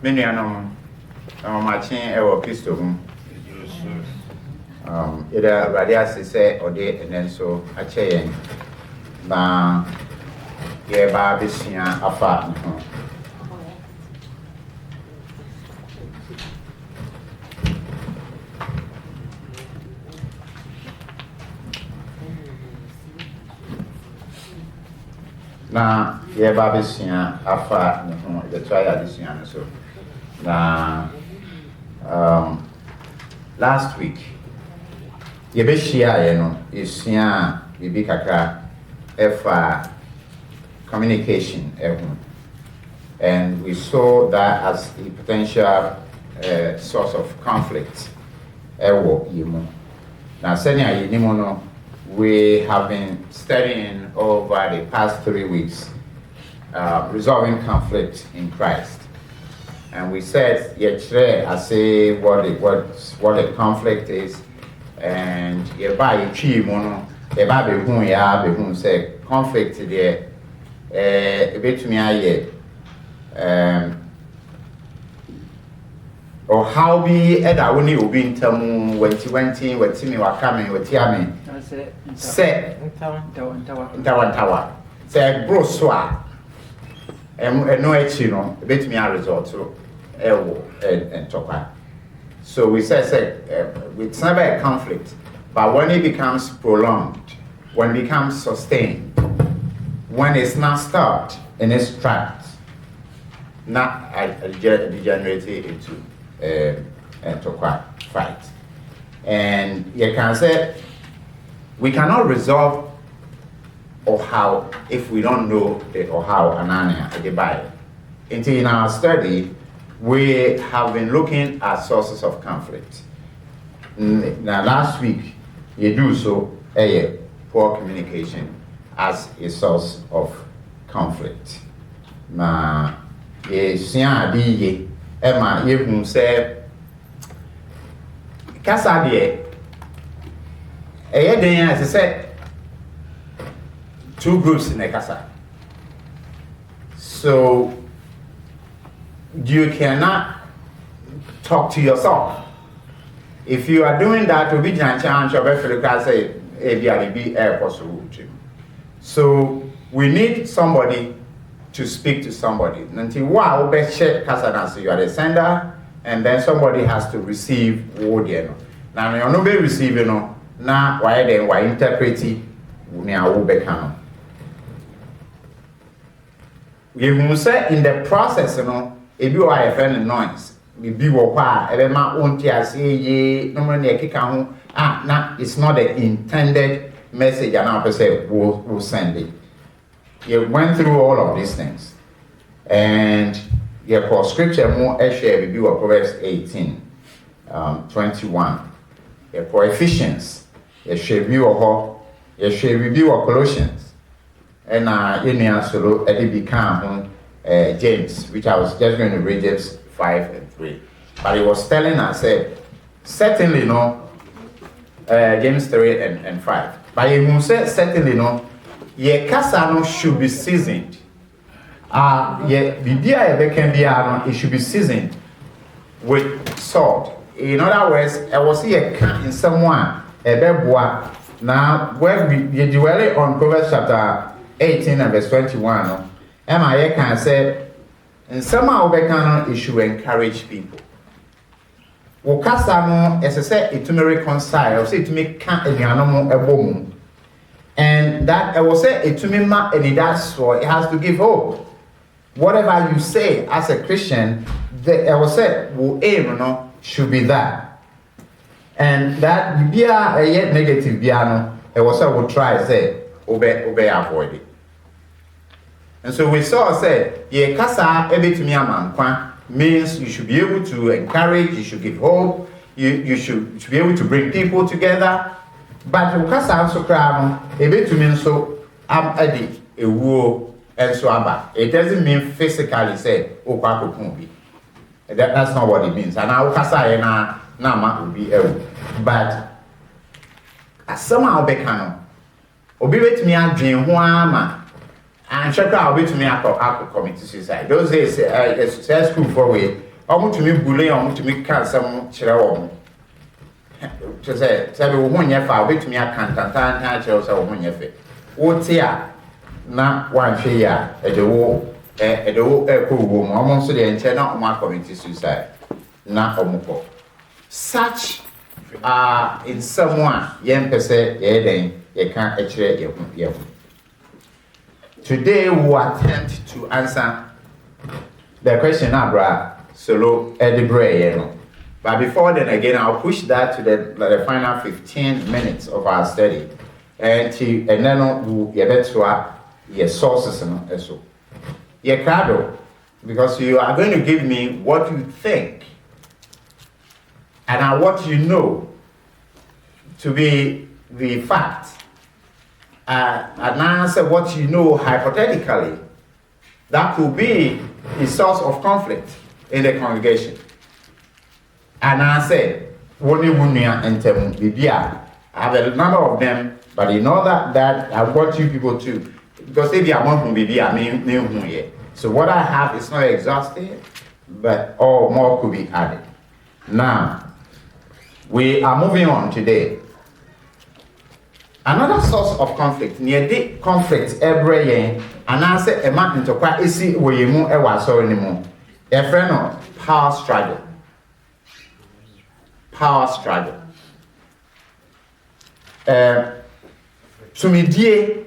Minianum, Martin, our pistol. Either Radias say or day, and then so a chain. Now, yeah, Barbie, a fat. Now, yeah, Barbie, a fat, the trial this year. So now, last week, Yebeshia, is here, Bibikaka, communication, and we saw that as a potential source of conflict. Now, Senya Yinimono, we have been studying over the past 3 weeks resolving conflict in Christ. And we said, I say what the conflict is, and say conflict there, a bit to me, or how be Eda when you be in Tamu, when Timmy were coming, with Yami, say, Tower, say, bro, swat, and no, a bit me a resort to Elwo and Topa. So we said, it's never a conflict, but when it becomes prolonged, when it becomes sustained, when it's not stopped and it's trapped, not degenerated into a fight. And you can say, we cannot resolve or how if we don't know the or how Anania the Bible. Until in our study, we have been looking at sources of conflict. Now last week, you do so poor communication as a source of conflict. Now, Emma, you say, Casadie, as I said, two groups in a casa. So you cannot talk to yourself. If you are doing that, to be chance of Africa, say, so we need somebody to speak to somebody. Until wow, best check Casana, so you are the sender, and then somebody has to receive audio. Now you no be receiving no. Now why then why interpret it? We are becano. You say in the process, if you are a friend noise, be wapa, every man won't say ye, no money kikahu. Now it's not the intended message, and I say we'll send it. You went through all of these things, and you for scripture more share review of Proverbs 18, 21. You for Ephesians, you share review of Colossians, and in the solo it become James, which I was just going to read James 5 and 3. But he was telling us, certainly no, James 3 and 5. But he will say certainly no. Ye kasano should be seasoned. Ye bibia can be it should be seasoned with salt. In other words, I was here in someone a beboa. Now where we dwell on Proverbs chapter 18 and verse 21. Emma can say, and somehow it should encourage people. Wakasano, as I said, it to me reconcile, say to me can't any animal a woman. And that I will say it to me, and that's why it has to give hope. Whatever you say as a Christian, I will say will aim should be that. And that be a yet negative piano, I will say will try say obey avoid it. And so we saw say ye kasa ebe to me amankwa means you should be able to encourage, you should give hope, you should be able to bring people together. But because I'm so proud, a bit to mean so I'm adding a woo and so about. It doesn't mean physically say, oh, Papu. That's not what it means. And now Casa Nama will be ill. But as somehow Becano, obey me and dream Huama. and check out bit to me I commit suicide. Those days it's school for way. I want to me bully, I want to me can some children. To say we won your file bit to me I can't tell us when you fit. What's here? Na one share at the war at the echo room, almost the antenna of my community suicide. Na omuko. Such are in someone, yen per se, ye can't actually. Today we will attempt to answer the question Abra Solo Edibre. But before then, again, I'll push that to the final 15 minutes of our study. And then we'll get to your sources and also. Your crowd, because you are going to give me what you think and what you know to be the fact. And answer what you know hypothetically, that could be a source of conflict in the congregation. And I say, I have a number of them, but you know that I've got you people too. Because if you are one from BB, so what I have is not exhaustive, but all more could be added. Now, we are moving on today. Another source of conflict, near the conflict every year, and I say a man into quite easy where you move a was or anymore. A friend of power struggle. Power struggle. To me, dear,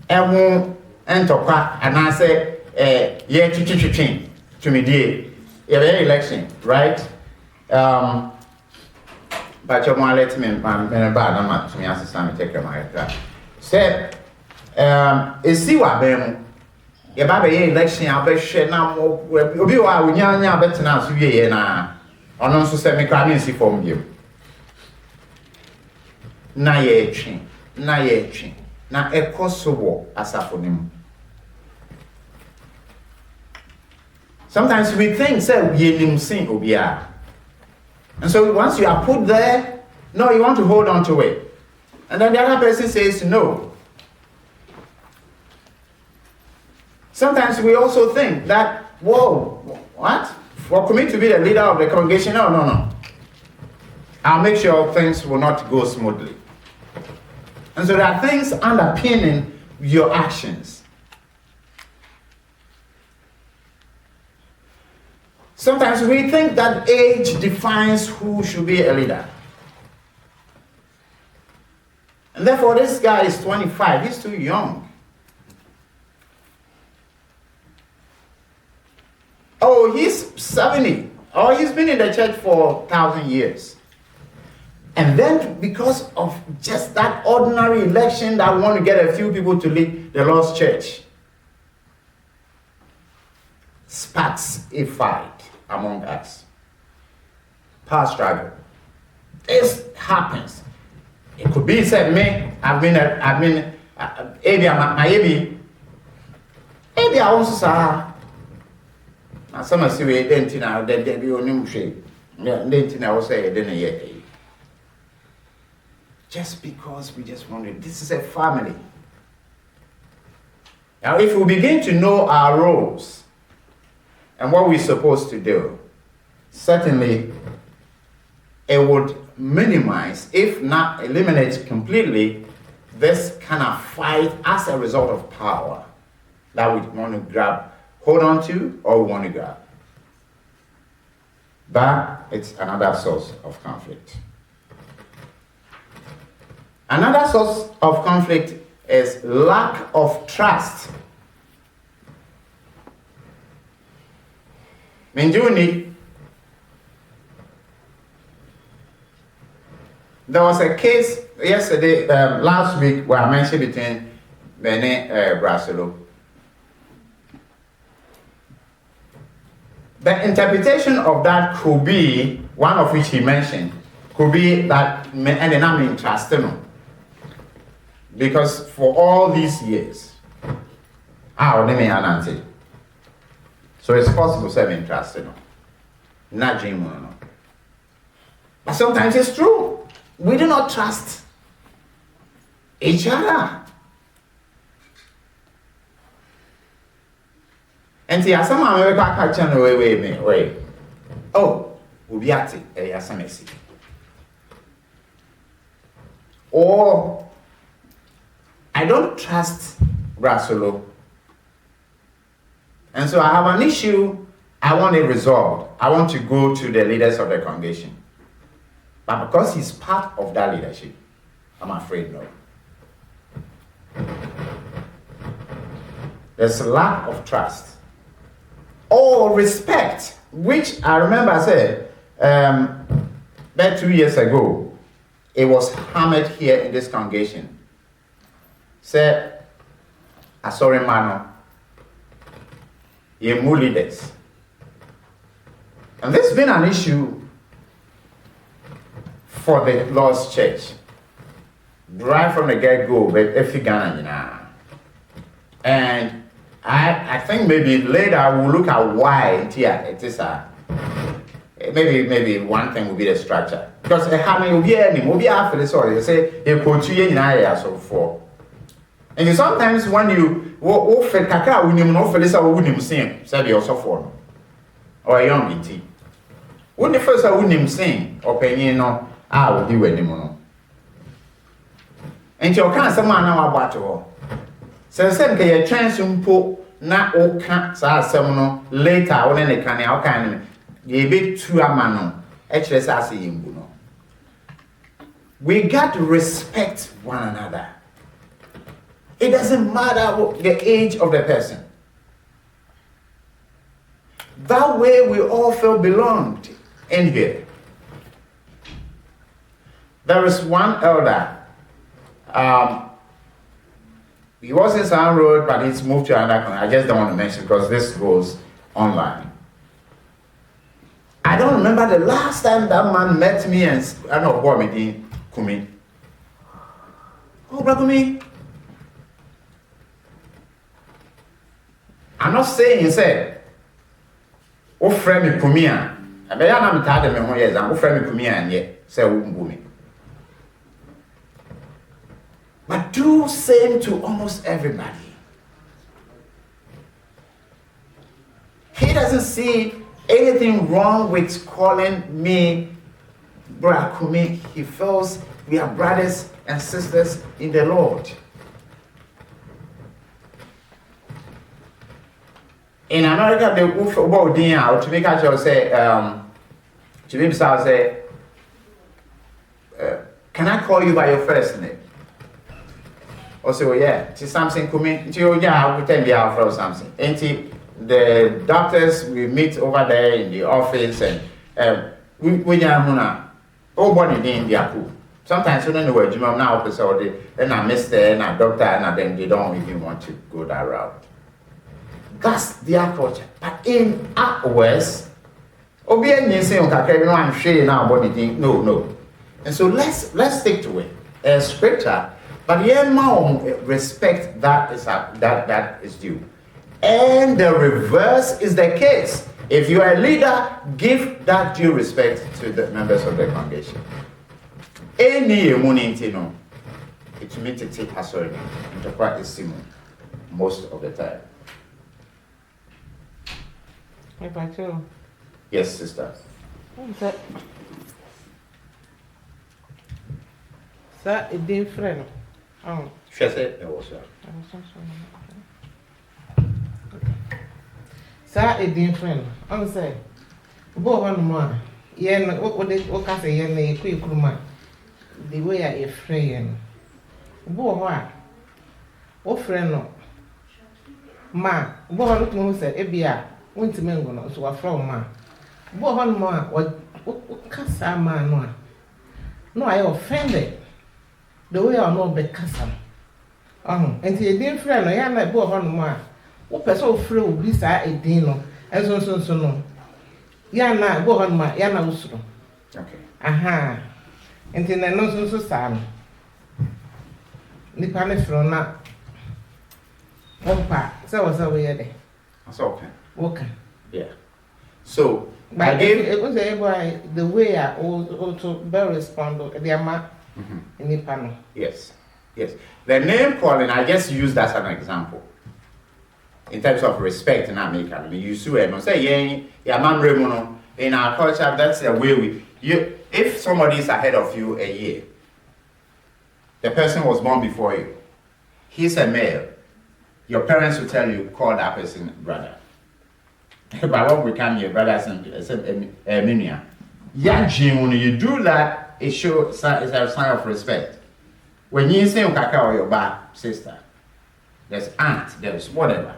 I won't enter quite, and I say, yeah, to me, dear, a election, right? But you want to let me to me as a take my car. Said, see what them, your baby election, I'll be sure now. You'll be why we are better now to be now. On also send me currency from you. Na ye chin, na a Kosovo as a for him. Sometimes we think, say, ye nim sing obia. And so once you are put there, no, you want to hold on to it. And then the other person says no. Sometimes we also think that, whoa, what? For Kumi to be the leader of the congregation? No. I'll make sure things will not go smoothly. And so there are things underpinning your actions. Sometimes we think that age defines who should be a leader. And therefore, this guy is 25. He's too young. Oh, he's 70. Oh, he's been in the church for 1,000 years. And then because of just that ordinary election that we want to get a few people to lead the Lord's church, sparks a fight among us. Power struggle. This happens. It could be said, me, I've been, maybe I also saw. Now some say we didn't know that they be only shape. Yeah, didn't know say it didn't yet. Just because we just wanted, this is a family. Now, if we begin to know our roles and what we're supposed to do, certainly it would minimize, if not eliminate completely, this kind of fight as a result of power that we want to hold on to, or we want to grab. But it's another source of conflict. Another source of conflict is lack of trust. Minjuni, there was a case yesterday, last week, where I mentioned between Benin and Brasilo. The interpretation of that could be, one of which he mentioned, could be that and then I'm interested. Because for all these years, so it's possible to be interested. Not genuine. But sometimes it's true. We do not trust each other. And see, as some American catch wait. Oh, Ubiati, Yasamesi. Or I don't trust Brasolo. And so I have an issue, I want it resolved. I want to go to the leaders of the congregation. But because he's part of that leadership, I'm afraid no. There's a lack of trust or respect, which I remember I said about 2 years ago, it was hammered here in this congregation. Said, I saw a man, you leaders. And this has been an issue for the Lord's church. Right from the get-go, but if you Ghana, and I think maybe later we'll look at why it is maybe one thing will be the structure. Because will be after this or you say you go to year so for. And sometimes when you offer kaka unim no felisa unim sing, said you also for or young BT. When the first unim sing or penny no will do anymore. And you can't someone now about you. So same ke chance mpo na o ka sa asem no later when they can how can ye be two amano actually say yimbu no. We got to respect one another. It doesn't matter the age of the person. That way we all feel belonged in here. There is one elder. He was in Sound Road, but he's moved to another country. I just don't want to mention because this goes online. I don't remember the last time that man met me and I don't know what me did, Kumi. Oh, brother Kumi. I'm not saying he said, oh, friend me Kumi. I bet I'm tired of me. Yes, I'm friend me Kumi and yet say, Kumi. But do same to almost everybody. He doesn't see anything wrong with calling me Brother Kumi. He feels we are brothers and sisters in the Lord. In America, they go for about dinner to make actually say, to be say, can I call you by your first name? Also, yeah, it's Sampson Kumi. Yeah, we tell you how from Sampson. And the doctors we meet over there in the office, and we are nobody in their pool. Sometimes we don't know where Jimmy now episode, and I miss there, and a doctor, and then they don't even want to go that route. That's their culture. But in ours, no. And so let's stick to it. Scripture. But yeah, respect that is due. And the reverse is the case. If you are a leader, give that due respect to the members of the congregation. Any immunity, no, it means to take a sorry, to practice Simon most of the time. Yes, sister. Sir, it didn't friend. Oh. She said it was her. Sir, it didn't friend. I'm saying, go on, ma. Yen, what can say, yen, a quick woman. The way I friend. Go on. Oh, friend, no. Ma, go on, look, no, said, Ebia, went to Mengo, so a from ma. Go on, ma, what can say, man, no. No, I offended. The way I know be kasam. And he didn't friend, I am like boy on ma. What person free will be sa a dino, and so no. Yana go on ma, yana usro. Okay. Aha. And then I know so sad. The panic from that. One part, so was away there. That's okay. Okay. Yeah. So, I gave it was the way I also better respond to the amount. In the panel. Yes. The name calling, I just use that as an example. in terms of respect in America. You sue and say, yeah, man, in our culture, that's the way if somebody is ahead of you a year, the person was born before you, he's a male, your parents will tell you, call that person brother. But when we come here, brothers and minia. Yeah, Jim, when you do that, it shows it's a sign of respect. When you say Ukaka or your bad sister, there's aunt, there's whatever.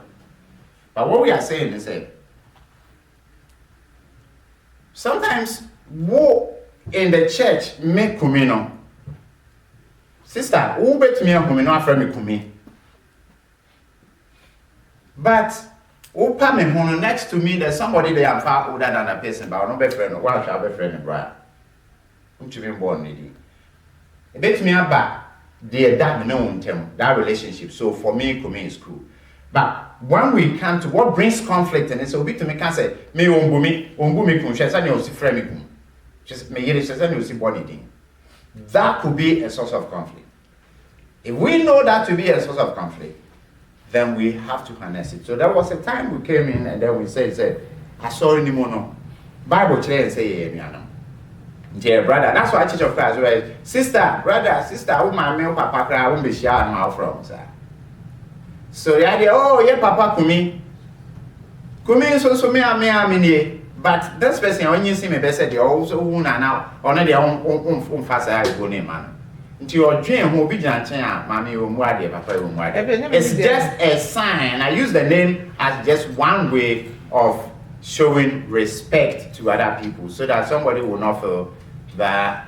But what we are saying is that sometimes who in the church make Kumi no. Sister, who bet me on Kumi no after me Kumi. But who pa me hono next to me there's somebody there far older than that person, but no be friend, why shall be friend, brother? Who to be born needy. A bet me about the that no that relationship. So for me, Kumi is cool. But when we come to what brings conflict, and it's a bit to me can say, me umbumi kum, she said you see friend me kum. Just me yet she said you see body thing. That could be a source of conflict. If we know that to be a source of conflict, then we have to harness it. So there was a time we came in and then we said, I saw any more. Bible clear and say, dear brother, that's why I teach of class, right? Sister, brother, sister, who my male papa cry, won't be sure how from, sir. So the idea, oh, yeah, papa, Kumi so me, but this person, when you see me, they said, they also who now, or not their own fast man. Into your dream, who be mammy, papa, it's just a sign. I use the name as just one way of showing respect to other people so that somebody will not feel that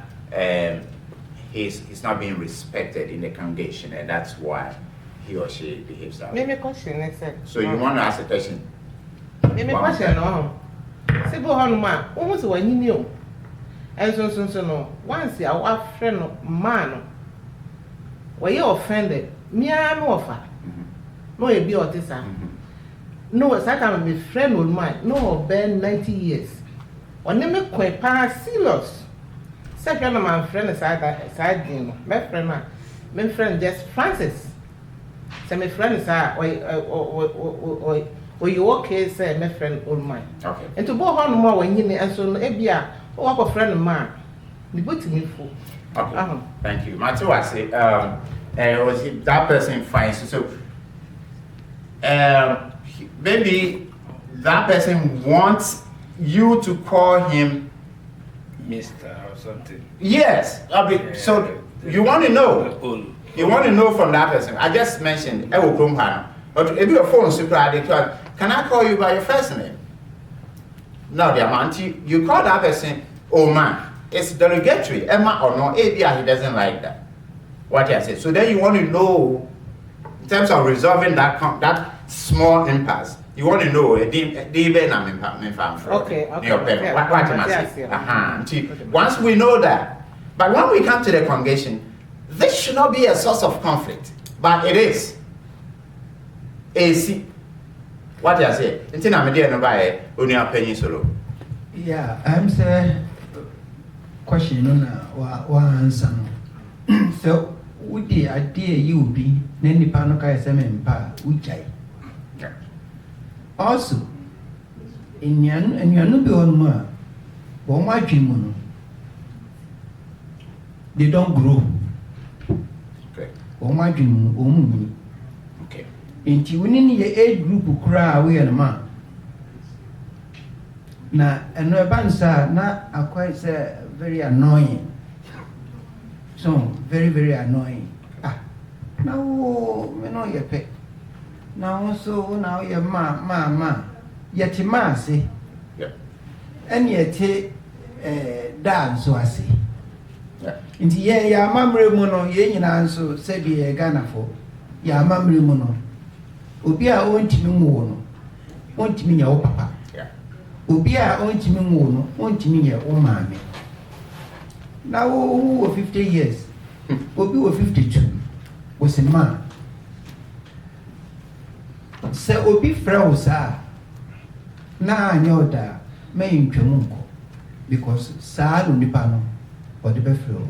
he's not being respected in the congregation, and that's why he or she behaves that way. Maybe question, so you want to ask a question? Maybe question, no. Say, go on, man. Almost when you knew. And so, no. Once you are a friend of man, were you offended? Me, I'm offer. No, you be autism. No, second, my friend with mine. No, Ben 90 years. When they make quite serious. Second, my friend is side game. My friend just Francis. So my friend is or you okay, say my friend old mine. Okay. And to go on more when you and so Ebia, or a friend of mine. The put me full. Okay. Thank you. Matthew, I say, was that person fine? So, maybe that person wants you to call him Mr. or something. Yes. So you want to know. You want to know from that person. I just mentioned but if your phone super adequate, can I call you by your first name? No, dear man, you call that person, oh man. It's derogatory. Emma or no, he doesn't like that. What I said. So then you want to know, in terms of resolving that small impasse, you want to know, okay. Once we know that, but when we come to the congregation, this should not be a source of conflict, but it is. AC. What I say? Until I'm there, nobody only a penny solo. Yeah, I'm saying. Question one answer. So, would the idea you be Nanny Panoka SMMPA, which I also in Yan and Yanubi on Ma, Boma Jimono, they don't grow. Okay. Boma Jim, okay. Into winning your age group who cry away and a man. Now, and no bansa, not a quite very annoying. So, very, very annoying. Now, we know your pet. Now, so now your ma. Yet, ma say. Yeah. And yet, dance, so I say. Yeah. Into ya mamre mono, ye answer, said ye Ghana for. Ya mamre mono. Ubia won't me mono. Won't me your papa. Ubia won't me mono. Won't me your own mammy. Now, who were 50 years? Obi were 52. Was a man. Say Obi Frausa. Now I know that may in Chamunko because sad on the panel or the buffalo.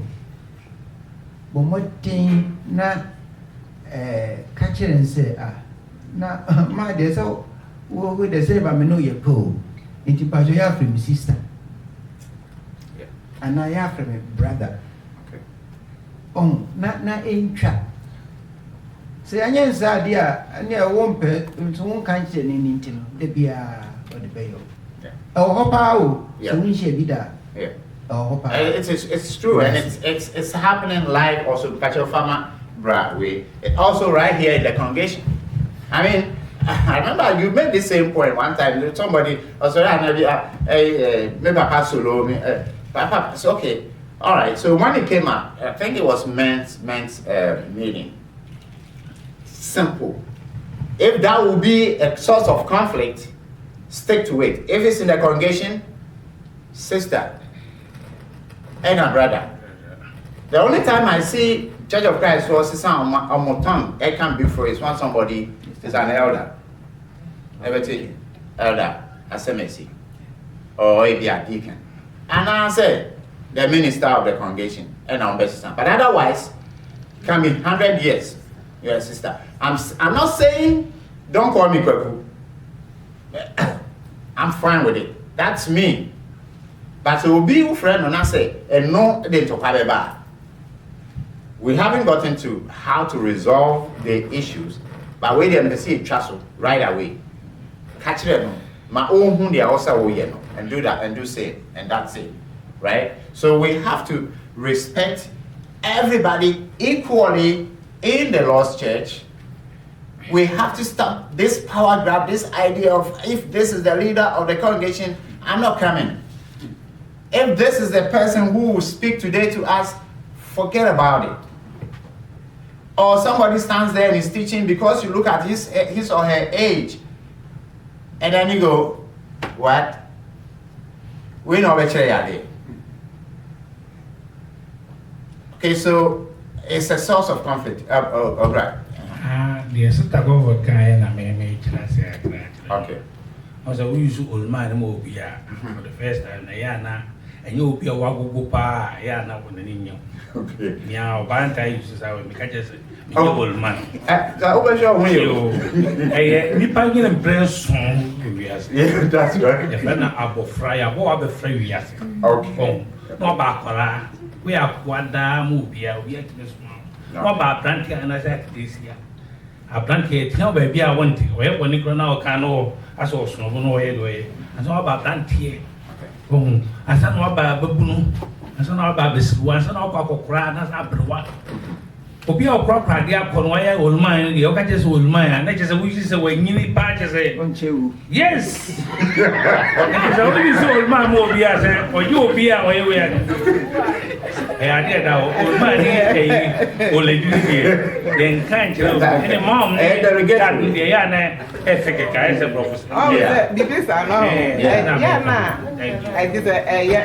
But what thing not catch and say, na ma de so wo de say ba me no ye po nti pa so ya from sister and I have from a brother na entwa say anya nsa dia na e wo mpe nso won kan che ni nti no de bia o de beyo o hopa o so ni she bi da it's true, yes. And it's happening live also. Pacho Farmer Bradway, also right here in the congregation. I mean, I remember you made the same point one time. Somebody also maybe Papa Solo, Papa. It's okay, all right. So when it came up, I think it was men's meeting. Simple. If that will be a source of conflict, stick to it. If it's in the congregation, sister and a brother. The only time I see Church of Christ was on my tongue, it can be for is when somebody is an elder. Everything elder, SMSC, or maybe a deacon. And I said, the minister of the congregation, and our best sister. But otherwise, can be 100 years, your sister. I'm not saying don't call me Kweku. I'm fine with it. That's me. But it will be your friend when I say, and no, they talk about. We haven't gotten to how to resolve the issues, but we didn't see it right away. Catch them, my own who they are also and do that and do say, and that's it, right? So we have to respect everybody equally in the Lord's church. We have to stop this power grab, this idea of if this is the leader of the congregation, I'm not coming. If this is the person who will speak today to us, forget about it. Or somebody stands there and is teaching because you look at his or her age, and then you go, what? We know which area. Okay, so it's a source of conflict. Right. Yes, I go over Kaya and I Okay. Also, we use old man for the first time. And you'll be a wago pa, yana when an in Okay. Now, Banta uses our catches old man. Over show you. We pangin and press song. Yeah, that's right. The banner abo fry, I go up the free yes. Okay. No back, we are Quada movie, we are this one. What about Brantia and I said this year? A blanket, tell baby, I want it. Where when you go now, cano, I saw snow, no headway. And so about Brantia. I said, no, about Baboon. I said, no, about this one, so no, Papa Crab, that's not what. Obi a proper idea upon why I will mind, the Occasions will mind, and that is a wishes away, nearly patches. Yes! It's only so old man will be as or you will be away. I did old man, old lady here. Then can't you? And the mom, and the Yana, as a professor. Oh, because I know. Yeah, I did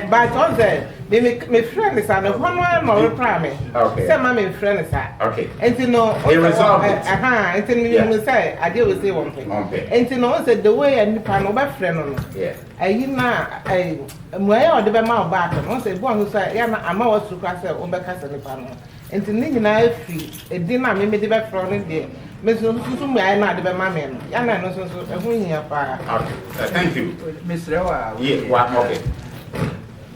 but on that. My friend is on the one more promise. Okay. Some of my friends are. Okay. And to know, and to me, say, I deal with one thing. Okay. And to know that the way and the panel by friend. Yeah. I or the mouth back and once a one who said, yeah, I'm always to cross over Castle panel. And to me, I free a dinner, maybe the back from it there. Miss Susan, I am not the mamma. Yana knows a winning fire. Okay. Thank you. Miss Rewa. Yeah, what? Okay.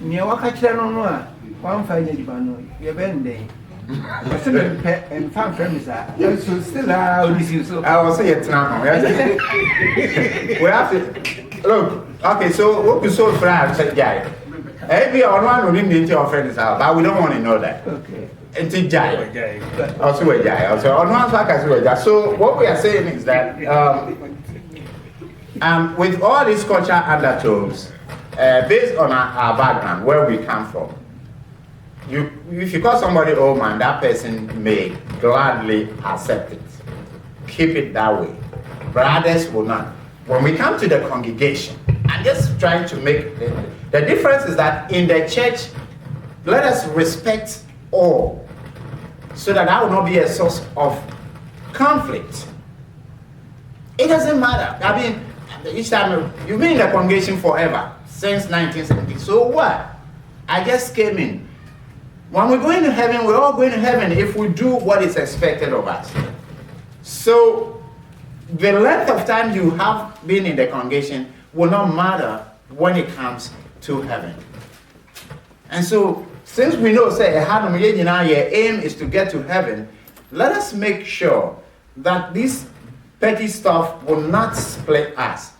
Near Wakachano, one fine Libano, your bend day. And found friends are still out. I will say it now. We have to look. Okay, so what we saw for us, guy. Every one will need your friends out, but we don't want to know that. Okay. And to Jai. Also, a Jai. Also, on one side, as well. So, what we are saying is that with all these cultural undertones, based on our background, where we come from, if you call somebody old man, that person may gladly accept it. Keep it that way. Brothers will not. When we come to the congregation, I'm just trying to make the difference is that in the church, let us respect all, so that will not be a source of conflict. It doesn't matter. I mean, each time you've been in the congregation forever. Since 1970. So what? I just came in. When we're going to heaven, we're all going to heaven if we do what is expected of us. So the length of time you have been in the congregation will not matter when it comes to heaven. And so, since we know, say, your aim is to get to heaven, let us make sure that this petty stuff will not split us,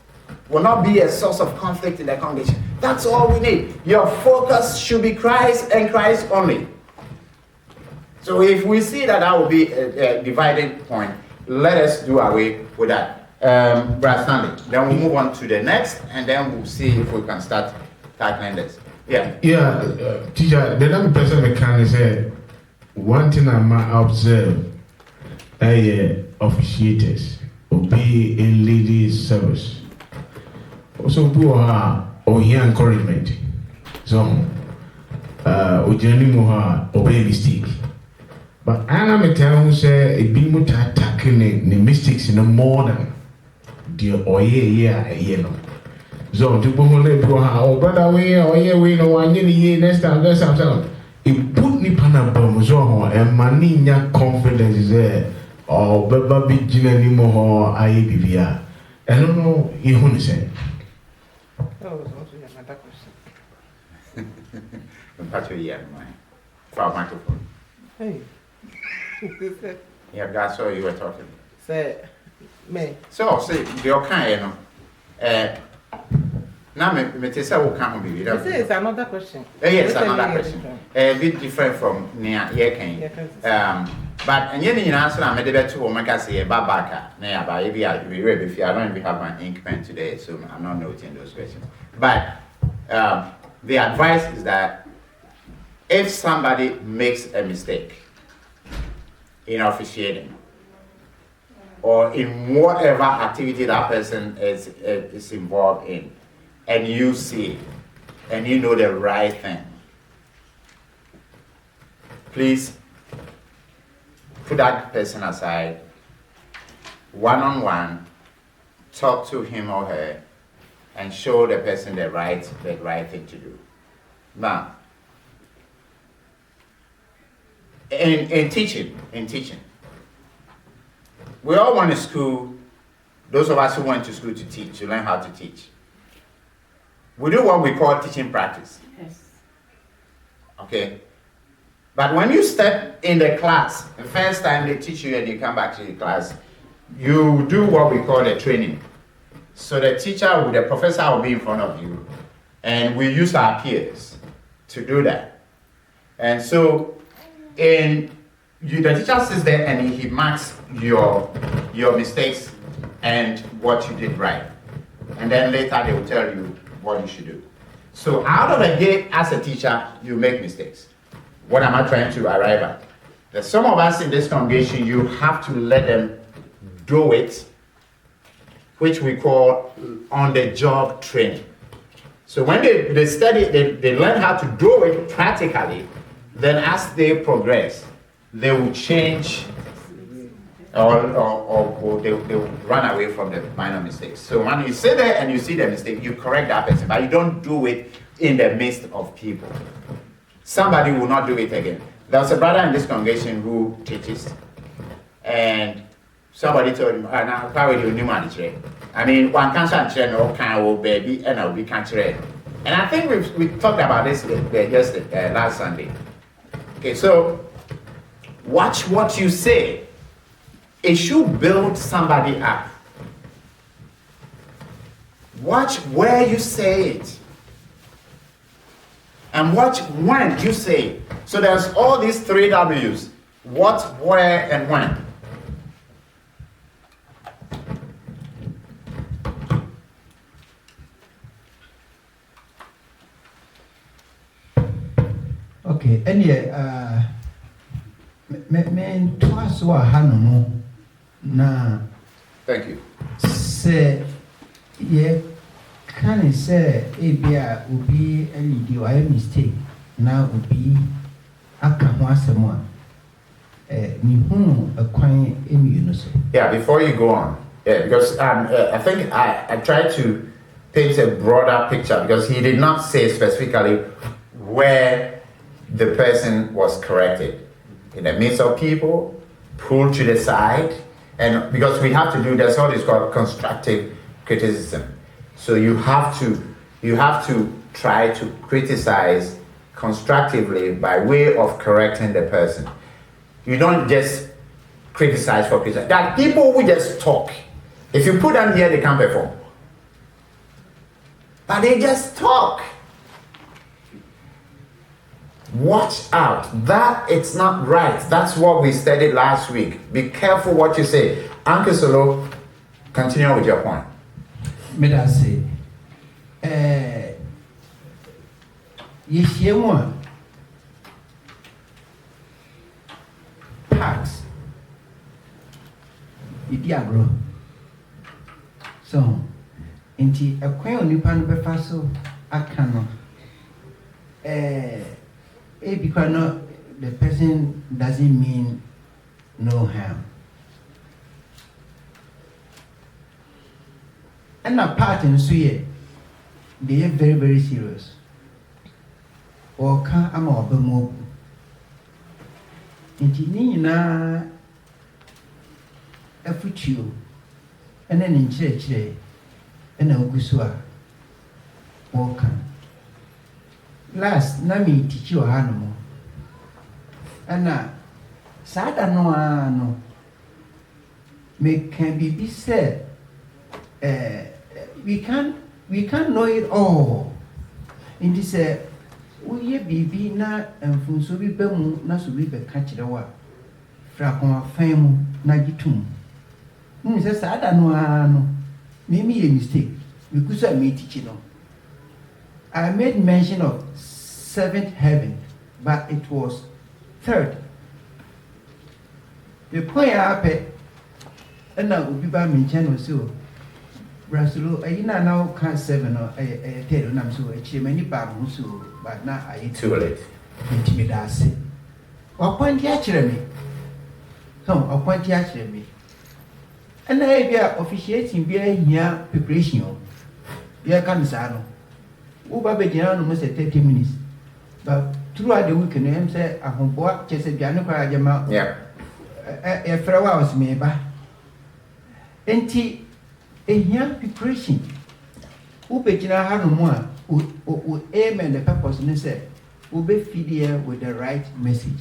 will not be a source of conflict in the congregation. That's all we need. Your focus should be Christ and Christ only. So if we see that will be a dividing point, let us do away with that. Brother Stanley, then we'll move on to the next, and then we'll see if we can start tackling this. Yeah. Yeah, teacher, the other person can say one thing I might observe officiators obey in ladies' service. Also, or hear encouragement. So, obey mistake. But I am a town who say a bit more attacking the mistakes in the more than the year. So to go brother way or we no one year next time let's have it put me panabum so and maninya confidence is there or baby jina anymore I bibia. I don't know you want to say. Oh, also another question. Patch your ear, for microphone. Hey. Yeah, that's all you were talking. Say, me. So, say, your kind, now, me say what can be. It's another question. Yes, another question. A bit different from near year but and yet, in answer, I made a to Omega say a babaka. Nay, about if I don't even have my ink pen today, so I'm not noting those questions. But the advice is that if somebody makes a mistake in officiating or in whatever activity that person is involved in, and you see it, and you know the right thing, please put that person aside, one-on-one, talk to him or her, and show the person the right thing to do. Now, in teaching, we all went to school. Those of us who went to school to teach, to learn how to teach, we do what we call teaching practice. Yes. Okay? But when you step in the class, the first time they teach you and you come back to the class, you do what we call the training. So the teacher, the professor will be in front of you, and we use our peers to do that. And so, the teacher sits there and he marks your mistakes and what you did right. And then later they will tell you what you should do. So out of the gate, as a teacher, you make mistakes. What am I trying to arrive at? That some of us in this congregation, you have to let them do it, which we call on-the-job training. So when they study, they learn how to do it practically, then as they progress, they will change or they will run away from the minor mistakes. So when you sit there and you see the mistake, you correct that person, but you don't do it in the midst of people. Somebody will not do it again. There's a brother in this congregation who teaches, and somebody told him, I mean, one cancer no can baby and I'll be cancer. And I think we talked about this yesterday, last Sunday. Okay, so watch what you say. It should build somebody up. Watch where you say it. And watch when you say it. So there's all these 3 W's. What, where, and when. Okay, and me twice wa hanomo na. Thank you. Say, yeah, can say ebia ubi elidi wa mistake na ubi aka ho asemo ni hu akwan emi no so. Yeah, before you go on, because I think I tried to paint a broader picture because he did not say specifically where the person was corrected. In the midst of people, pulled to the side, And because we have to do, that's what is called constructive criticism. So you have to try to criticize constructively by way of correcting the person. You don't just criticize for criticize. There are people who just talk. If you put them here, they can't perform. But they just talk. Watch out. That it's not right. That's what we studied last week. Be careful what you say. Uncle Solo, continue with your point. May I say, yes, parts. Idiagro. So, inti a quail nipa no befa so aka no because no the person doesn't mean no harm. And a part in suye they are very, very serious. Or can ama obemo inti ni na afutuo ene ne nkyerɛkyerɛ ena oguso a wɔka last na me teacher wɔ ha no mo ɛna saa da no a no meka biribi sɛ we can't know it all nti sɛ woyɛ biribi na mfunso bi ba mu na so bi bɛka kyerɛ wo a fra kɔmafan mu na gye tom say sada no ano maybe a mistake because I made teaching no. I made mention of seventh heaven, but it was third. The point I pay and now will be by me channel so Brasilo, I now can't seven or a tell and I'm so a chimney babu so but now I eat Too late. Intimidasi. Or point me. Some or point me. And I be officiating be here preparation. Here comes Sano. Uba be almost 30 minutes. But throughout the weekend, I say, I home board, just a piano cry, Jama. Yeah. A few hours, maybe. And tea, a young preparation. Ube Jina Hanumwa would aim and the purpose and say, Ube feed here with the right message.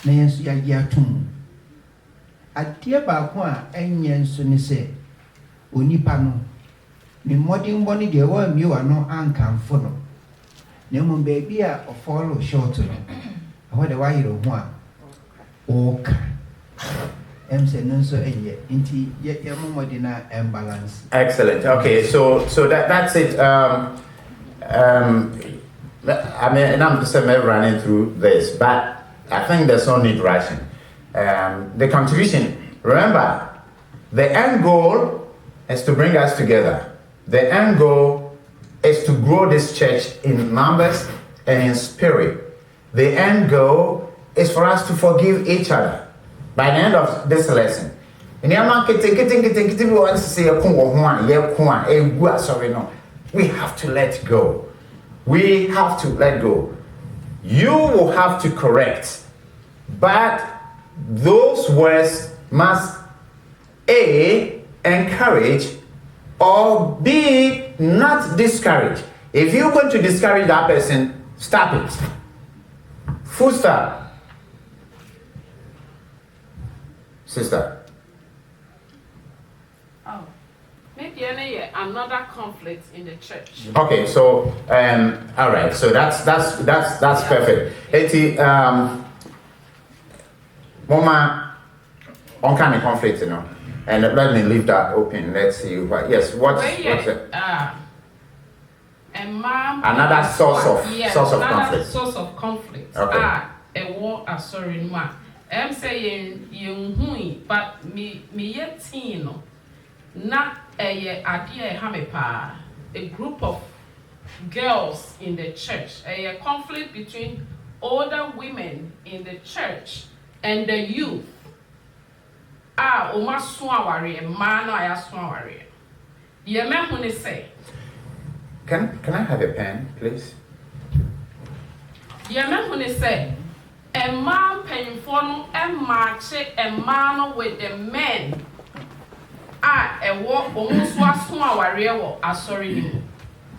Nancy Yatum. Atie baako a enye nso ne se onipa no ne modern body de wa miwa no ankamfo no ne mo baby a follow short no aho de wa yiro ho a oka say no so enye nti ye mo modern imbalance. Excellent. Okay, so that's it. I mean, and I'm just running through this, but I think there's no need rushing. The contribution, remember, the end goal is to bring us together. The end goal is to grow this church in numbers and in spirit. The end goal is for us to forgive each other. By the end of this lesson, we have to let go. We have to let go. You will have to correct, but those words must A, encourage, or B, not discourage. If you're going to discourage that person, stop it. Full stop. Sister. Oh, maybe another conflict in the church. Okay, so all right, so that's perfect. Eti Mama, on kind of conflict, you know, and let me leave that open. Let's see. But yes, what's it? And mom. Another source of conflict. Source of conflict. Okay. A war. Sorry, ma. I'm saying you but me yet no. Not a idea hamepa. A group of girls in the church. A conflict between older women in the church and the youth. Oma swawari, man I swawari. Ye me hune say. Can I have a pen, please? Ye me hune say. a man paying for no and march a man with the men. A walk almost was small warrior, a sorry.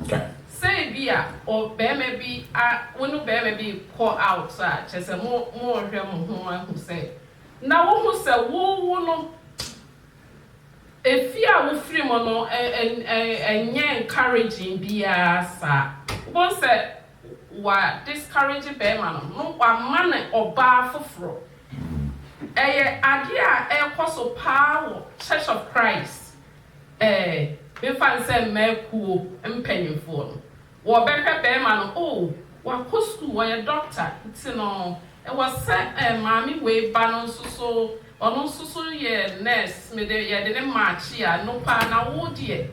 Okay. Say beer or bear maybe when you bear maybe call out such as a more who say. Now who say woo no if you are free mono and encouraging beer sir. One said what discouraging bearman no one man or bar for fro. Idea a apostle power Church of Christ. We find say Merku and penny for. Or Becca Bearman, oh, what school, why a doctor, it's no. It was said, mammy, way banon so, or no so, yeah, nurse, me there, yeah, didn't march here, no pan, I would ye.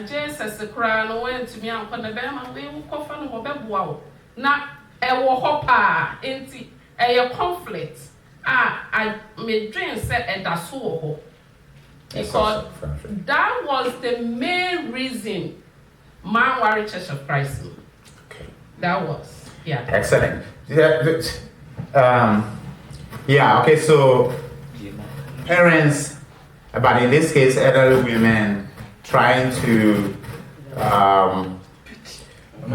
Jesus, the crown went to me upon the Bearman, we will cough and obey wow. Now, a war hopper, ain't it? A conflict. I made dreams said at the soul. Because that was the main reason man worry Church of Christ. Okay. That was, yeah. Excellent. Yeah, okay, so parents, but in this case, elderly women trying to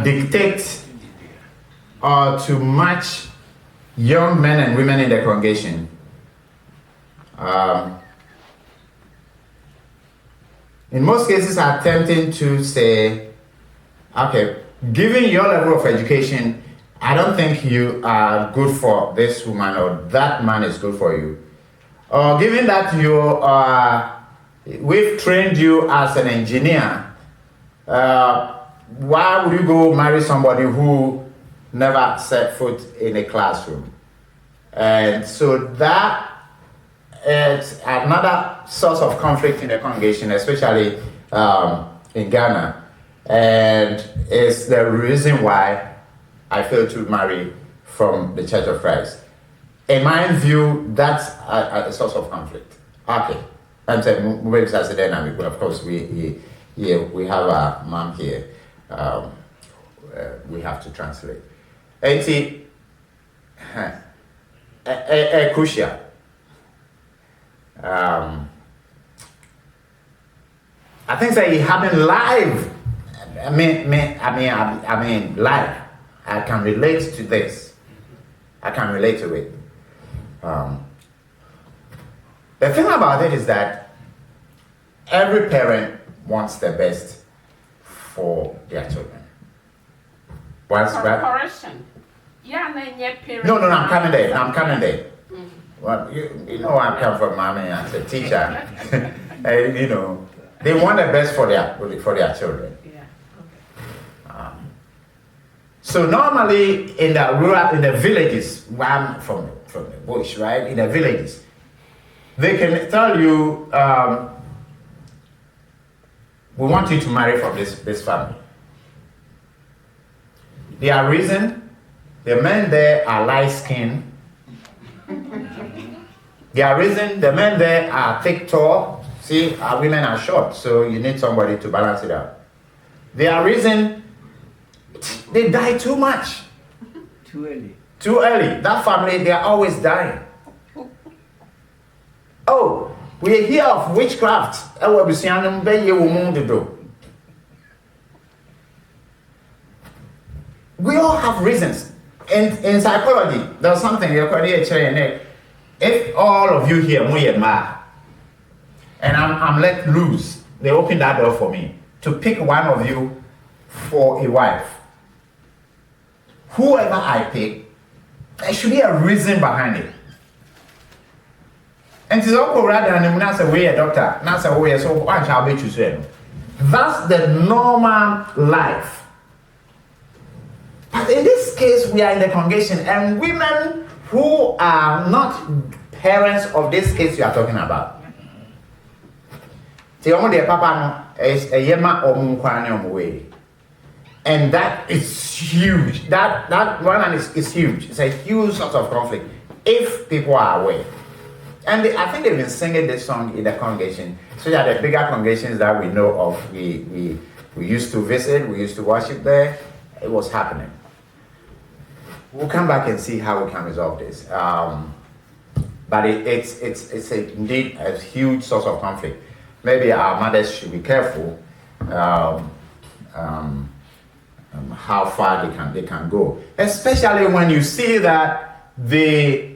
dictate or to match young men and women in the congregation. In most cases, are attempting to say, okay, given your level of education, I don't think you are good for this woman or that man is good for you. Or given that we've trained you as an engineer, why would you go marry somebody who never set foot in a classroom? And so that is another source of conflict in the congregation, especially in Ghana. And it's the reason why I failed to marry from the Church of Christ. In my view, that's a source of conflict. Okay. I'm saying, maybe that's the dynamic. Of course, we have our mom here. We have to translate. It's crucial. I think that it happened live. I mean, live. I can relate to this. I can relate to it. The thing about it is that every parent wants the best for their children. Correction. Yeah, no, I'm coming there. Well, you know I come from mommy as a teacher. And, you know, they want the best for their children. Yeah. Okay. So normally in the villages, where I'm from the bush, right? In the villages, they can tell you, we want you to marry from this family. Their reason, the men there are light-skinned. Their reason, the men there are thick, tall. See, our women are short, so you need somebody to balance it out. Their reason, they die too much. Too early. Too early. That family, they are always dying. Oh, we hear of witchcraft. We all have reasons. In psychology, there's something you're called if all of you here and I'm let loose, they open that door for me to pick one of you for a wife. Whoever I pick, there should be a reason behind it. And it's all rather than when I say we a doctor, now say we so one shall be choosing. That's the normal life. But in this case, we are in the congregation, and women who are not parents of this case you are talking about. And that is huge. That one is huge. It's a huge source of conflict if people are aware. And I think they've been singing this song in the congregation. So yeah, the bigger congregations that we know of, we used to visit, we used to worship there. It was happening. we'll come back and see how we can resolve this. But it's indeed a huge source of conflict. Maybe our mothers should be careful how far they can go, especially when you see that the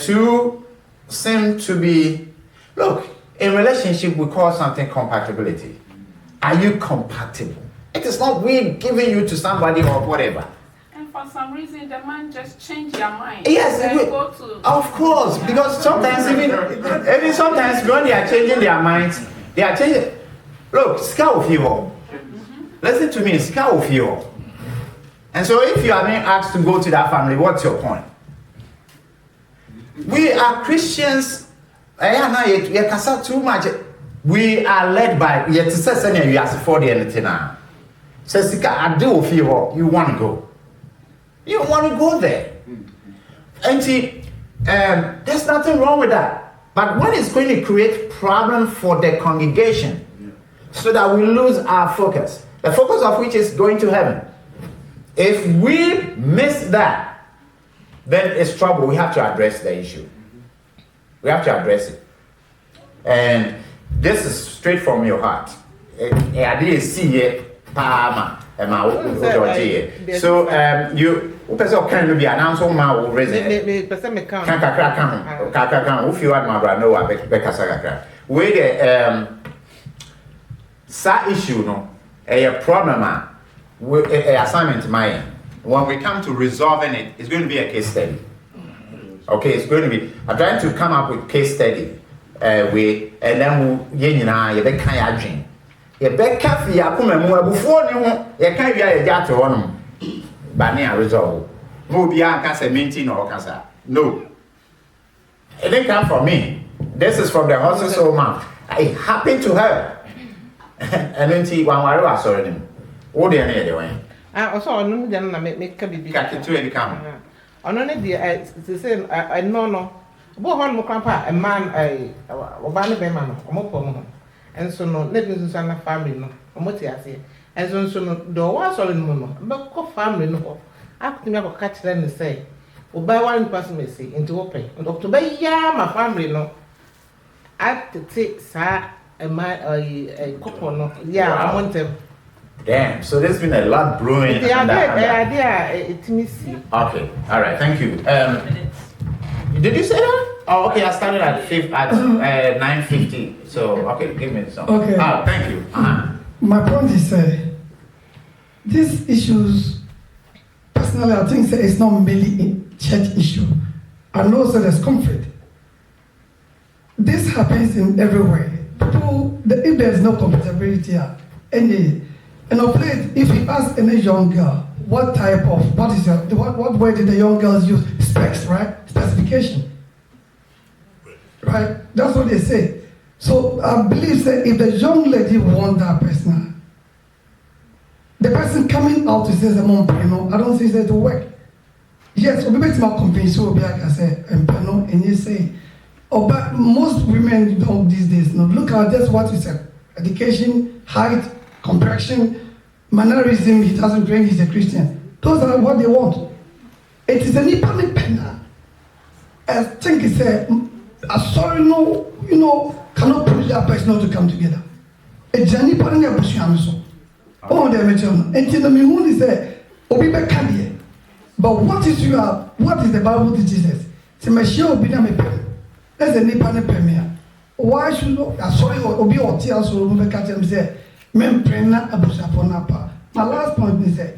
two seem to be. Look, in relationship we call something compatibility. Are you compatible? It is not we giving you to somebody or whatever. And for some reason, the man just changed their mind. Yes, Go to, of course, because sometimes even sometimes when they are changing their minds, they are changing. Look, scout of you. Listen to me, scout of you. And so, if you are being asked to go to that family, what's your point? We are Christians. Too much. We are led by. You ask for the anything now. Says I do feel you want to go. You want to go there. And see, there's nothing wrong with that. But when it's going to create problem for the congregation, so that we lose our focus, the focus of which is going to heaven. If we miss that, then it's trouble. We have to address the issue. We have to address it. And this is straight from your heart. I didn't see it. So you person can be announced on my resume. Can if you had my brother no where the issue no a problem with a assignment my when we come to resolving it, it's going to be a case study. Okay, it's going to be. I'm trying to come up with case study way, and then you be kind dream. You be careful. You come and before you can't be a jar to one. But near resolve. No, be a cancer maintain or cancer. No, it didn't come from me. This is from the horse's soul mouth. It happened to her. And then see one wire was sorry. What do you need anyway? I also know that I make a baby. Got to any come. On only the same, I know. Bo hon mo kwampa a man oba ne be ma no omopo mo and so no let me so na family no omoti ase and so no do wa so no no be ko family no ko akutimi akọ kire ne say oba one person me say into open and up to be ya ma family no at take sa a man a couple no yeah I want them. Damn, so there's been a lot brewing. The idea it me see. Okay, all right, thank you. Did you say that? Oh, okay. I started at 9:50. So, okay, give me some. Okay. Thank you. My point is, these issues, personally, I think it's not merely a church issue. I know that there's conflict. This happens in everywhere. People, if there's no compatibility, if you ask any young girl, what word did the young girls use? Specs, right? Specification. Right? That's what they say. So I believe that if the young lady wants that person, the person coming out to say, I don't think that will work. Yes, we'll be more convinced, will be like I said, and you say, but most women don't these days. Look at just what you said: education, height, complexion, mannerism. He doesn't drink. He's a Christian. Those are what they want. It is an Nippon penna. I think it's sorry, cannot push that person not to come together. It's a Nippon penna. Oh, they're making. And the Mihun is there. Obibe Kanye. But what is the Bible teaches us? It's a machine will be done. That's a Nippon penna. Why should Obi or Tia so Obi catch him say, men prena abusaponapa. My last point is that,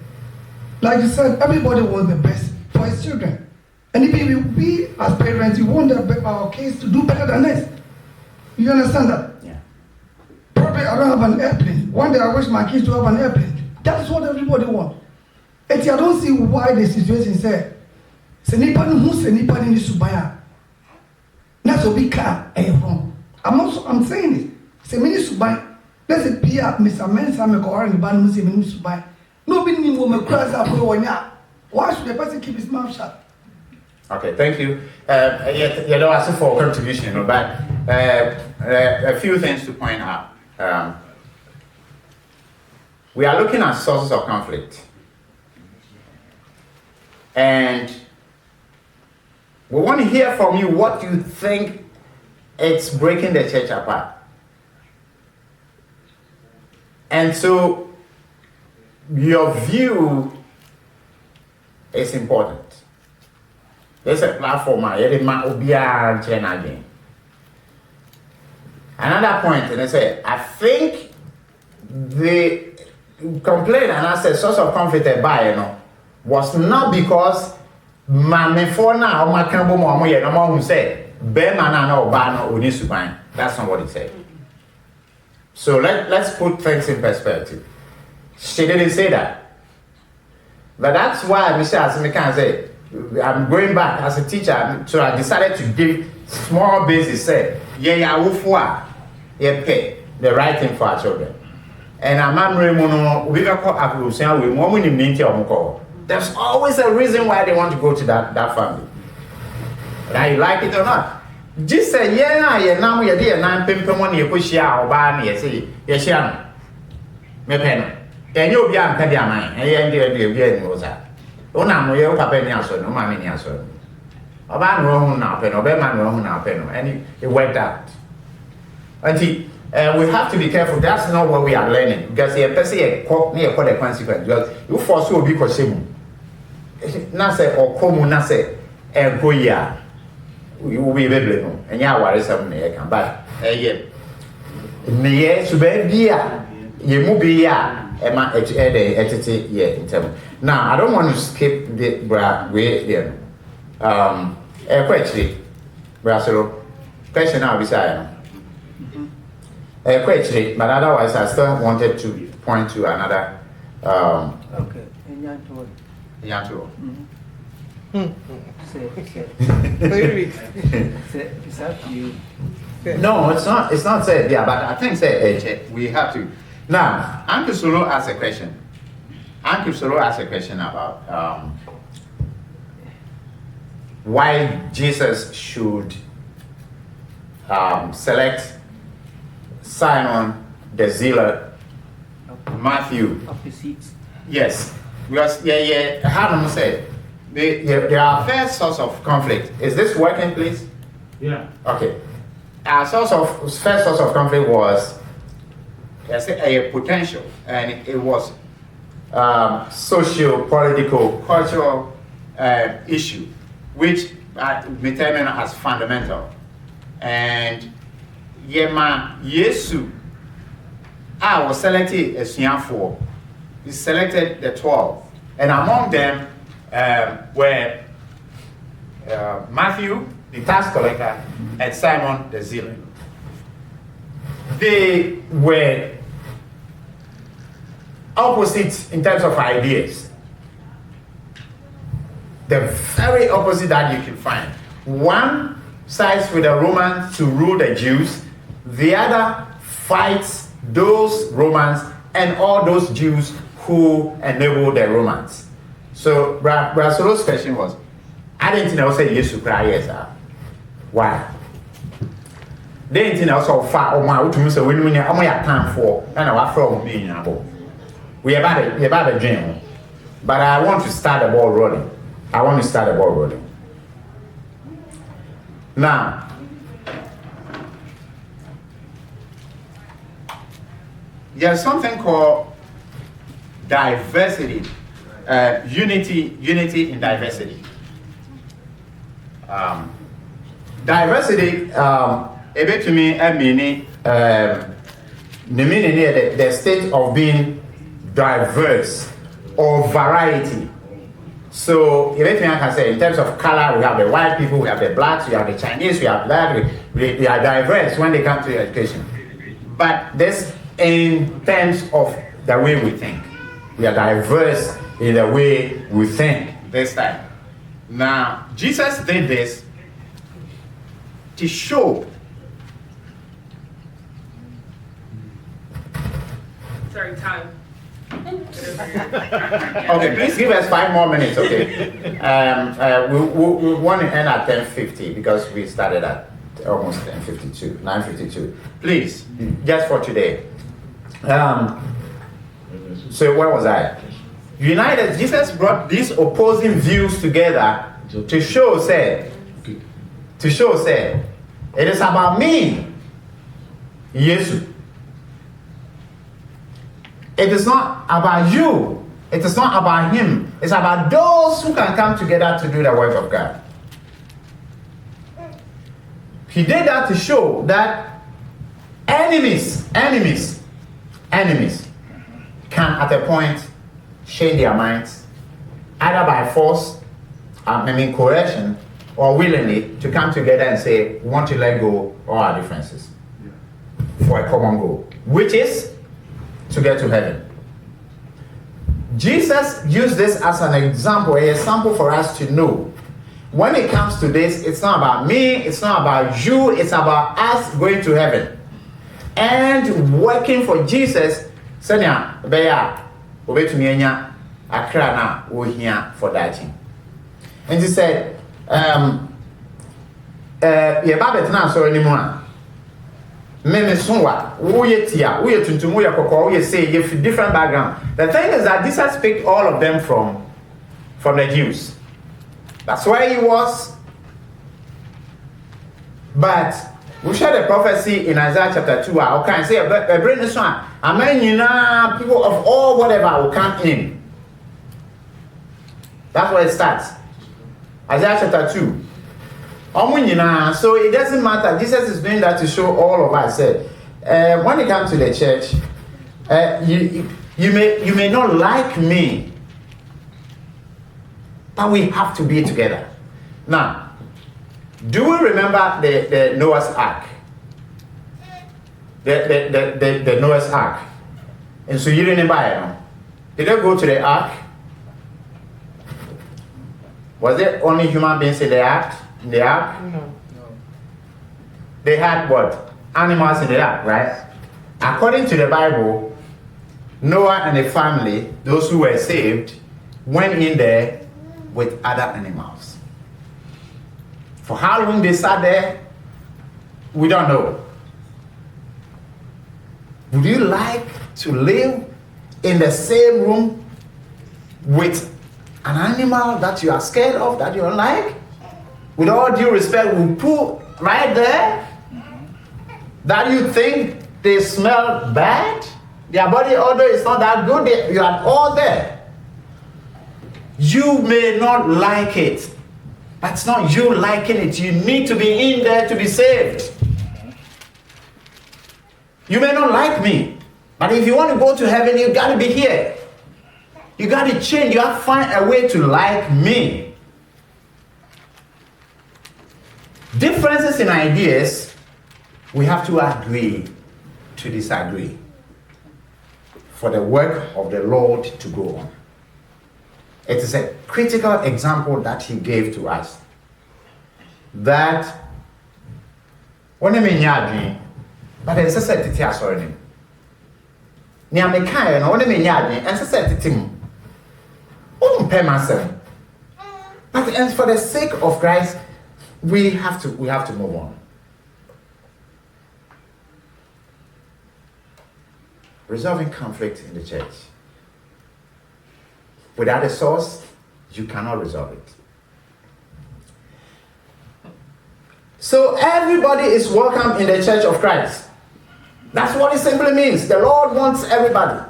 like you said, everybody wants the best for his children. And if we as parents, we want our kids to do better than us. You understand that? Yeah. Probably I don't have an airplane. One day I wish my kids to have an airplane. That's what everybody wants. And I don't see why the situation is anybody needs to buy a. That's a big car. Wrong. I'm saying it. Say needs to buy. Let's say Pia, Mr. Mensa, in the band, needs to buy. Nobody will crash up. Why should the person keep his mouth shut? Okay, thank you. You know, as for contribution, but a few things to point out. We are looking at sources of conflict. And we want to hear from you what you think it's breaking the church apart. And so your view is important. There's a platform again. Another point, and I say, I think the complaint and I said source of conflict by was not because my phone now or my cambo mom who said Beman or Bano or Nisuban. That's not what it said. So let's put things in perspective. She didn't say that. But that's why Mr. Asimikan said, I'm going back as a teacher, so I decided to give small basis, say, pay the right thing for our children. And there's always a reason why they want to go to that family. Whether you like it or not. Just say, now we are there, 9 pimp money, you push ya or buy me, say, yes, me pen. And you'll be on Pediamine, and you end the was that. Oh, now we have a answer, no mammy answer. About wrong now, pen, or Beman wrong now, pen, and it went out. And we have to be careful. That's not what we are learning. Because the person near the consequence. Because you force will be possible. Nase or Komu Nase and Goya. You will be able and ya worry something I can buy. Near Subebia, you move ya, Emma entity yet in term. Now, I don't want to skip the way there. Question, Brasero. Question now beside. Question, but otherwise, I still wanted to point to another. Okay, Yanto. No, it's not. It's not said. Yeah, but I think said we have to. Now, Uncle Solo asked a question. Uncle Solo asked a question about why Jesus should select Simon the Zealot, Matthew. Yes, because Hannah said there are first source of conflict. Is this working, please? Yeah. Okay. Our first source of conflict was a potential, and it was social, political, cultural issue, which we determine as fundamental. And Yema Yesu, I was selected as for. He selected the 12, and among them were Matthew, the tax collector, and Simon the Zealot. They were opposites in terms of ideas. The very opposite that you can find. One sides with the Romans to rule the Jews. The other fights those Romans and all those Jews who enabled the Romans. So, Brasolo's question was, I didn't know say yes to cry, yes, sir. Why? They didn't also far or my to say when we have time for and our from being able. We about a dream. But I want to start the ball rolling. Now, there's something called diversity, unity in diversity. Diversity, a bit to me, I mean, the meaning here, the state of being diverse or variety. So, everything I can say in terms of color, we have the white people, we have the blacks, we have the Chinese, we have that. We are diverse when they come to education. But this, in terms of the way we think, we are diverse in the way we think this time. Now, Jesus did this to show. Sorry, time. Okay, please give us 5 more minutes, okay? We want to end at 10:50 because we started at almost 10:52, 9:52. Please, just for today. So where was I? united. Jesus brought these opposing views together to show, say, it is about me, Jesus. It is not about you. It is not about him. It's about those who can come together to do the work of God. He did that to show that enemies can at a point change their minds, either by force, coercion, or willingly to come together and say, we want to let go of our differences for a common goal, which is to get to heaven. Jesus used this as an example, a sample for us to know. When it comes to this, it's not about me, it's not about you, it's about us going to heaven and working for Jesus. Senya beya obetumi enya akra na wo hia for that. And he said ye ba betena so ani mu a me so wa wo ye tia wo ye tuntum wo ye kokko wo ye say ye different background. The thing is that Jesus picked all of them from the Jews. That's where he was. But we share the prophecy in Isaiah chapter 2. Okay, say bring this one. Amen. People of all whatever will come in. That's where it starts. Isaiah chapter 2. So it doesn't matter. Jesus is doing that to show all of us. When it comes to the church, you may not like me, but we have to be together. Now, do we remember the Noah's Ark? The Noah's Ark. And so you didn't buy it, no? Did they go to the Ark? Was there only human beings in the Ark? No. They had what? Animals in the Ark, right? According to the Bible, Noah and the family, those who were saved, went in there with other animals. For how long they sat there, we don't know. Would you like to live in the same room with an animal that you are scared of, that you don't like? With all due respect, we put right there that you think they smell bad, their body odor is not that good, you are all there. You may not like it, but it's not you liking it. You need to be in there to be saved. You may not like me, but if you want to go to heaven, you got to be here. You got to change. You have to find a way to like me. Differences in ideas, we have to agree to disagree for the work of the Lord to go on. It is a critical example that he gave to us. That when I mean yadni, but it's a set to tear sorry. Near me kind, when I mean yadni, and it's a set to team. Oh, pay myself. But and for the sake of Christ, we have to move on. Resolving conflict in the church. Without a source, you cannot resolve it. So everybody is welcome in the Church of Christ. That's what it simply means. The Lord wants everybody.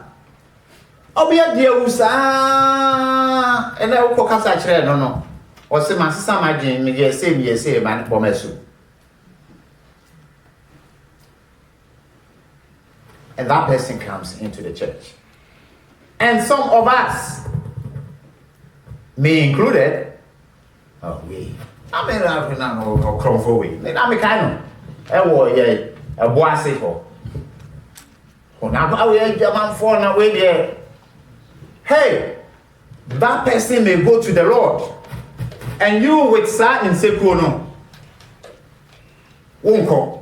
Obia diusa and I will cast no. Or say my sister imagine me say man bomesu. And that person comes into the church. And some of us, me included, I mean, I'm no crumb for we. I'm a kind of a boy say for. Now, I will German phone away there. Hey, that person may go to the Lord, and you with Sa in Sekuno won't come.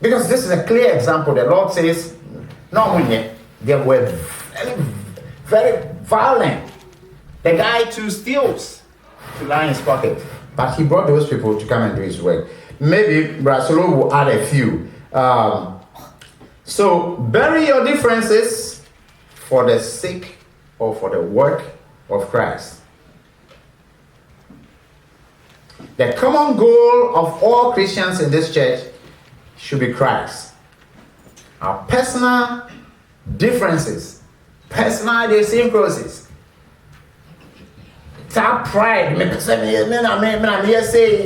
Because this is a clear example. The Lord says, no, they were very, very violent. The guy too steals to line his pocket. But he brought those people to come and do his work. Maybe Brasolo will add a few. So bury your differences for the sake or for the work of Christ. The common goal of all Christians in this church should be Christ. Our personal differences, personal idiosyncrasies, that pride, me say,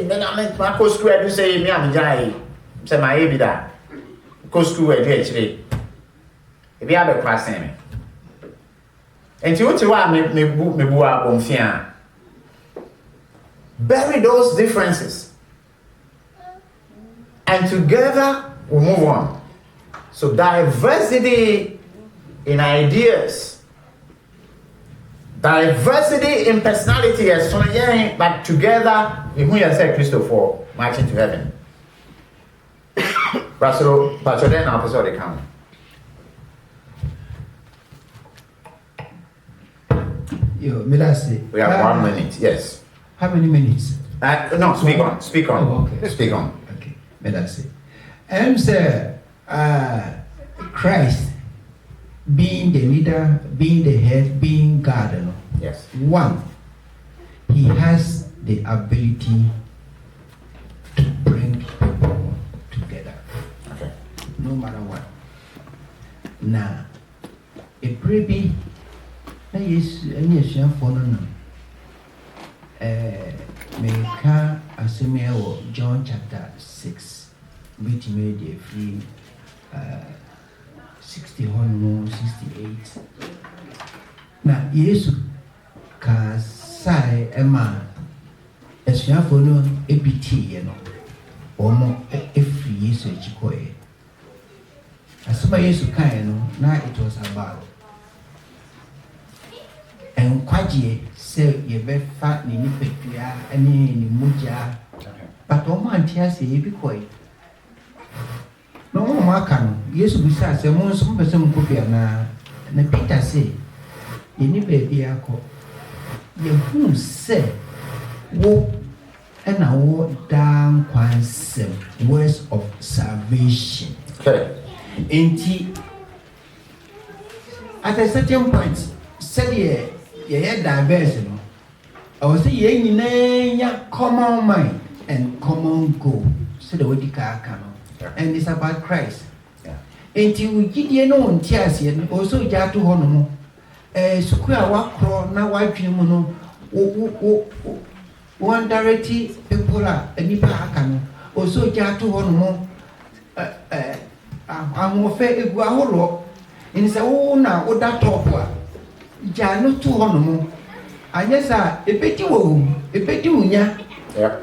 my coach school, I do say, me, I'm jai, say, my baby that. Coach school, I do actually. If you have a class, me. And you want to me bua bonfia. Bury those differences. And together we move on. So diversity in ideas, diversity in personality, but together we who you say Christopher marching to heaven. Pastor then our episode come. Yo, Milasi. We have 1 minute, yes. How many minutes? No, speak on. Oh, okay. Speak on. Okay, Milasi. Sir, Christ being the leader, being the head, being God, you know. Yes. One, he has the ability to bring people together. Okay. No matter what. Now, a baby, that is any shame for no. Meka aseme wo John chapter 6 which made the free 68 na Yesu ka sai ema esuafo no ebiti ye no omo efri Yesu echikoye asema Yesu kai no na it was about enkwagye se yebefa ne nipadua ene ne mogya but o man tia se yebi koy no mo maka no Yesu bisa se mo nso mpese mkopia na Peter se ye ni baby akọ ye hu se wo ena wo dan kwansem words of salvation. Okay. Enti at a certain point said ye diverse no I was say ye nyina common mind and common goal so the word ka no and it's about Christ. Yeah. Enti we gidie no nti ase no also ja to ho no mo suku a wakro na wadwene mu no one directly people a nipa aka no also ja to ho no mo amofe egu ahoro in say wo na wo da top a ja no to ho no mo anyesa ebeti wo ebeti unya. Yeah.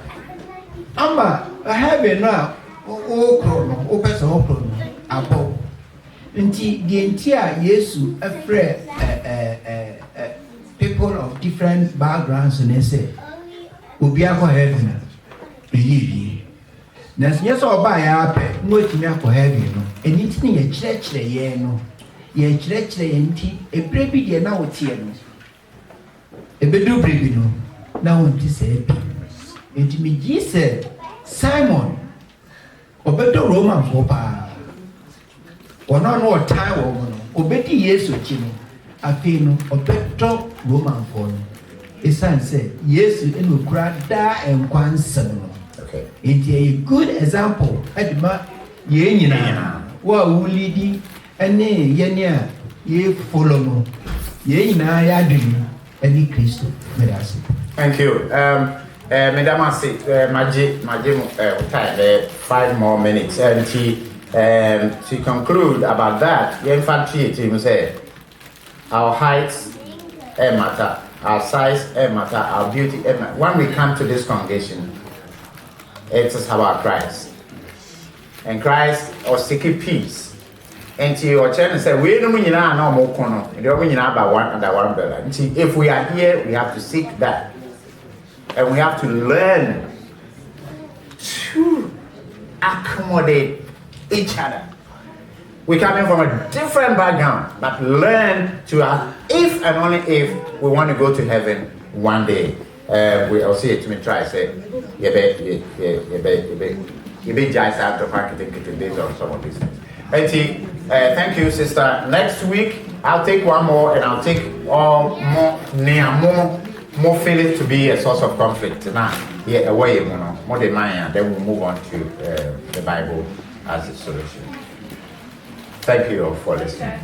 Ama heaven na o kro no o pese o kro no abo nti die nti a Yesu afre people of different backgrounds and say obi akọ heaven eyi na yes oba ya ape no timi akọ heaven no eni ti ne ye kire ye no ye kire ye nti ebre bi de na wotie no ebedu brebi no na wonti se bi enti me gi se Simon obedo Roman for pa ono no time wo no obedi Yesu chi no afi no obedo Roman for no esan say Yesu eno kura da enkwansem no. Okay. It's a good example edma ye nyina wa wulidi ene ye nia ye follow no ye nyina ya dwini eni Kristo merasi. Thank you. Madam Asi, Maji, time 5 more minutes. And to conclude about that, the infantry team say our heights matter, our size matter, our beauty matter. When we come to this congregation, it is about Christ. And Christ or seeking peace. And to your channel say, we don't mean no more corner. You don't mean about one under one umbrella. And if we are here, we have to seek that. And we have to learn to accommodate each other. We're coming from a different background, but learn to, if and only if we want to go to heaven one day. I'll see it to me try say, you be just out of marketing based on some of these things. Thank you, sister. Next week, I'll take one more, and I'll take all more feelings to be a source of conflict. Now, yeah, away, more than mine, then we'll move on to the Bible as a solution. Thank you all for listening.